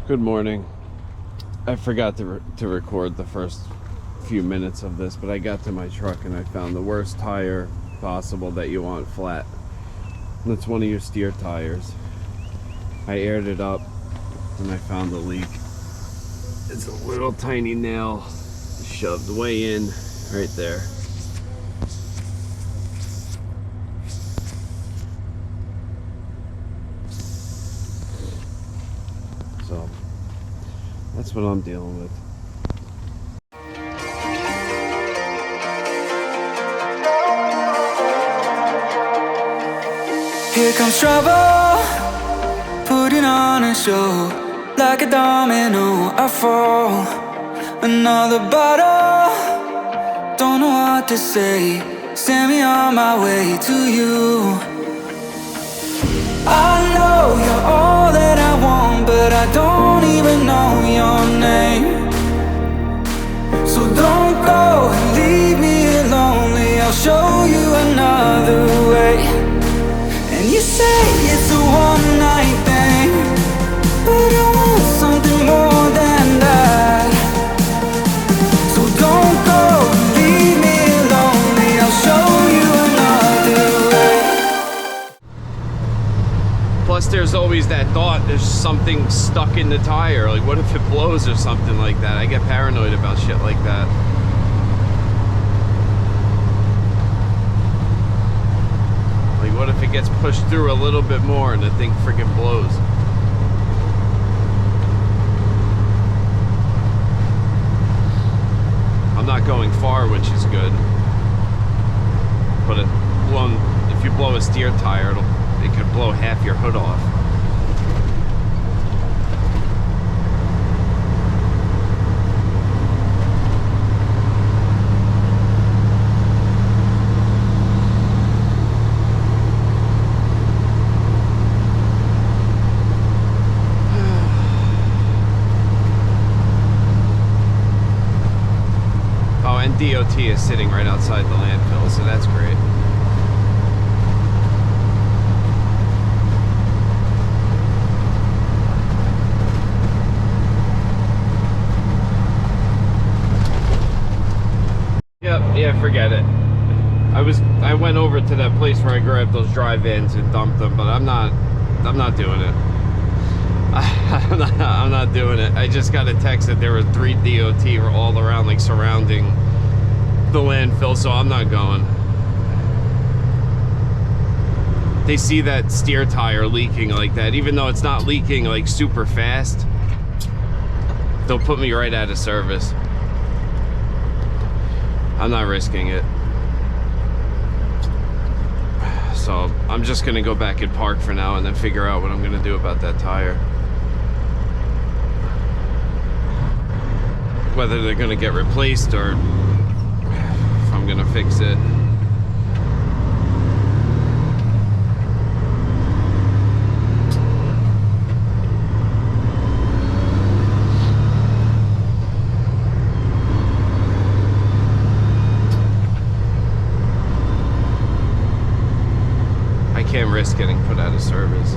Good morning. I forgot to record the first few minutes of this, but I got to my truck and I found the worst tire possible that you want flat. And it's one of your steer tires. I aired it up and I found the leak. It's a little tiny nail shoved way in right there. So that's what I'm dealing with. Here comes trouble, putting on a show. Like a domino, I fall. Another bottle, don't know what to say. Send me on my way to you. I know you're all that I want, but I don't even know your name. So don't go and leave me lonely. I'll show you another way. And you say it's a one-night thing, but I want something more than that. So don't go and leave me lonely. I'll show you another way. Plus there's always that thought there's something stuck in the tire. Like, what if it blows or something like that? I get paranoid about shit like that. Like, what if it gets pushed through a little bit more and the thing freaking blows? I'm not going far, which is good. But if you blow a steer tire, it could blow half your hood off. Oh, and DOT is sitting right outside the landfill, so that's great. Yeah, forget it. I went over to that place where I grabbed those dry vans and dumped them, but I'm not doing it. I'm not doing it. I just got a text that there were 3 DOT all around, like surrounding the landfill, so I'm not going. They see that steer tire leaking like that, even though it's not leaking like super fast, they'll put me right out of service. I'm not risking it. So I'm just gonna go back and park for now and then figure out what I'm gonna do about that tire. Whether they're gonna get replaced or if I'm gonna fix it. Can't risk getting put out of service.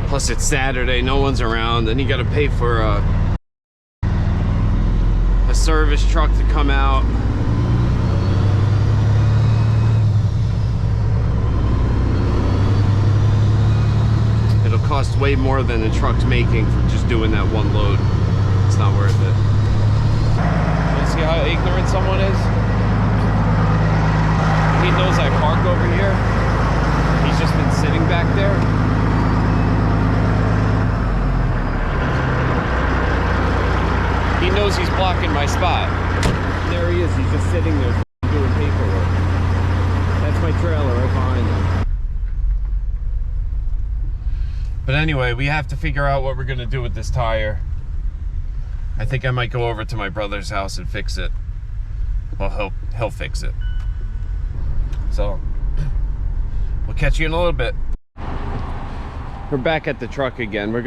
Plus it's Saturday, no one's around, and you gotta pay for a service truck to come out. Cost way more than the truck's making for just doing that one load. It's not worth it. You see how ignorant someone is? He knows I park over here. He's just been sitting back there. He knows he's blocking my spot. There he is, he's just sitting there doing paperwork. That's my trailer right behind him. But anyway, we have to figure out what we're gonna do with this tire. I think I might go over to my brother's house and fix it. Well, he'll fix it. So we'll catch you in a little bit. We're back at the truck again. I'm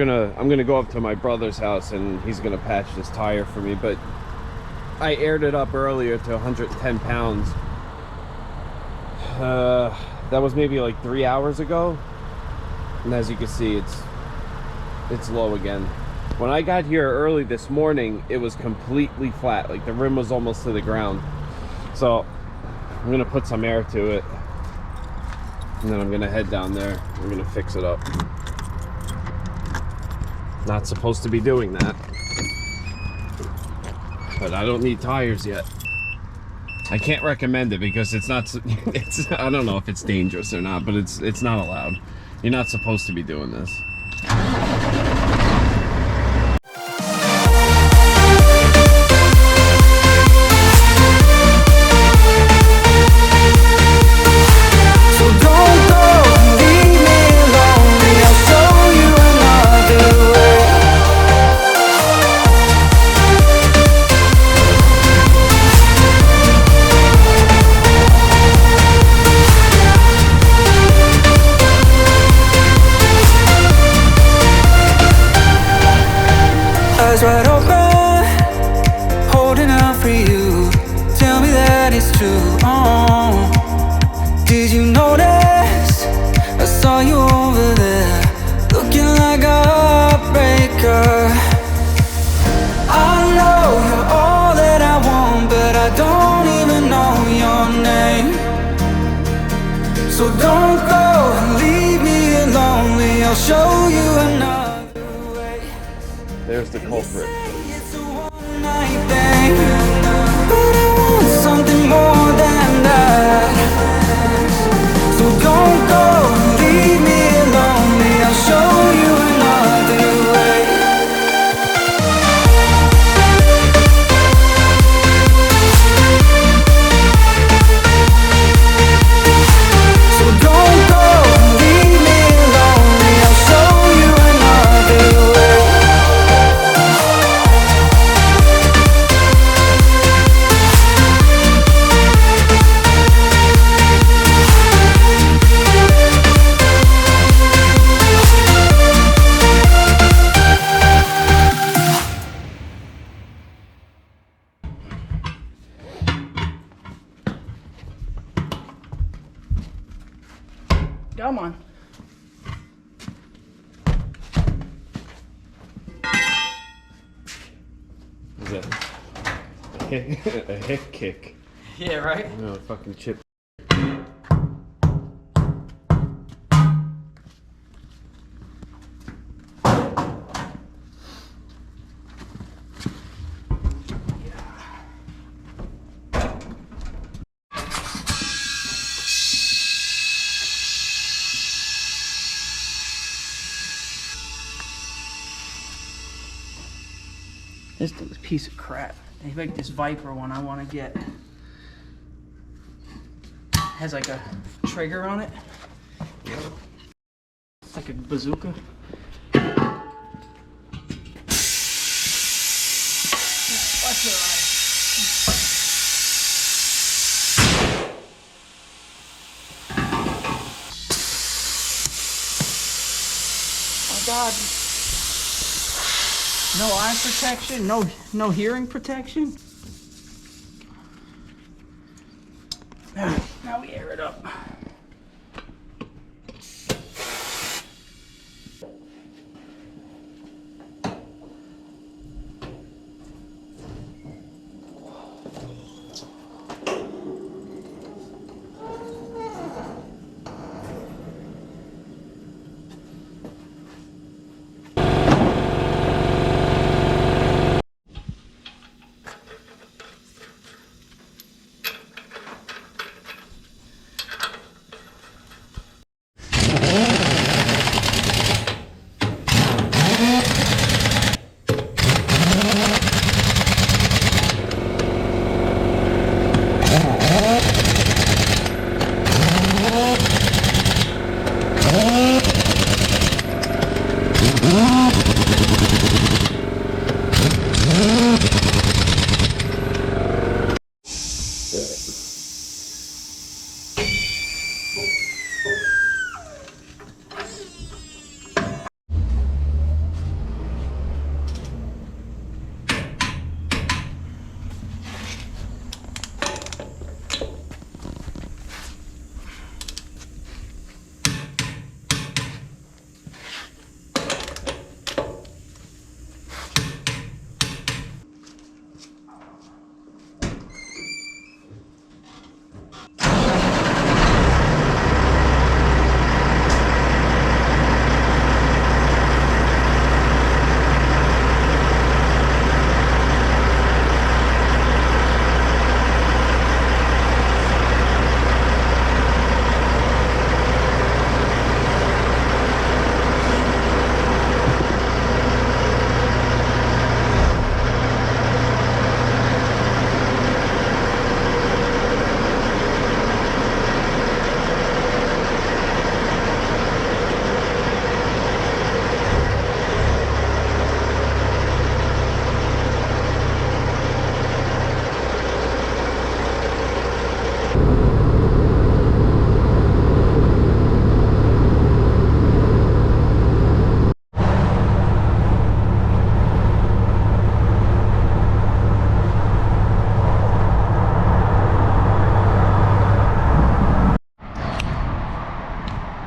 gonna go up to my brother's house and he's gonna patch this tire for me, but I aired it up earlier to 110 pounds. That was maybe like 3 hours ago. And as you can see, it's low again. When I got here early this morning, it was completely flat. Like the rim was almost to the ground. So I'm gonna put some air to it. And then I'm gonna head down there. We're gonna fix it up. Not supposed to be doing that. But I don't need tires yet. I can't recommend it because it's not, I don't know if it's dangerous or not, but it's not allowed. You're not supposed to be doing this. Wide open, holding out for you. Tell me that it's true. Oh, did you notice? I saw you over there, looking like a heartbreaker. I know you're all that I want, but I don't even know your name. So don't go and leave me lonely. I'll show you another. There's the culprit. It's a one-night thing, but I want something more than that. So don't go and leave me lonely. I'll show you another way. So don't go and leave me lonely. I'll show you another way. Come on. Is that a hip kick? Yeah, right? No, fucking chip. This thing's a piece of crap. They make this Viper one I want to get. Has like a trigger on it. It's like a bazooka. Oh God. No eye protection, no hearing protection. Now we air it up.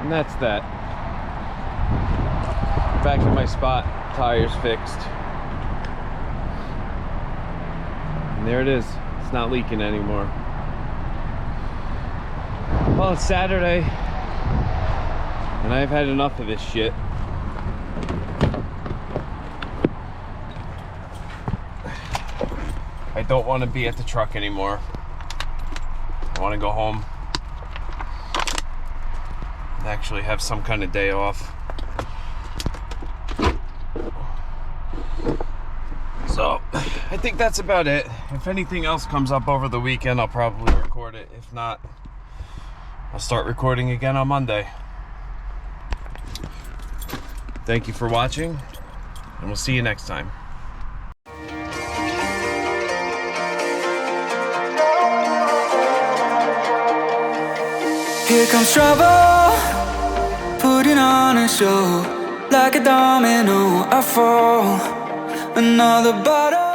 And that's that. Back in my spot, tires fixed. And there it is. It's not leaking anymore. Well, it's Saturday, and I've had enough of this shit. I don't want to be at the truck anymore. I want to go home and actually have some kind of day off. So, I think that's about it. If anything else comes up over the weekend, I'll probably record it. If not, I'll start recording again on Monday. Thank you for watching, and we'll see you next time. Here comes trouble, putting on a show. Like a domino, I fall. Another bottle.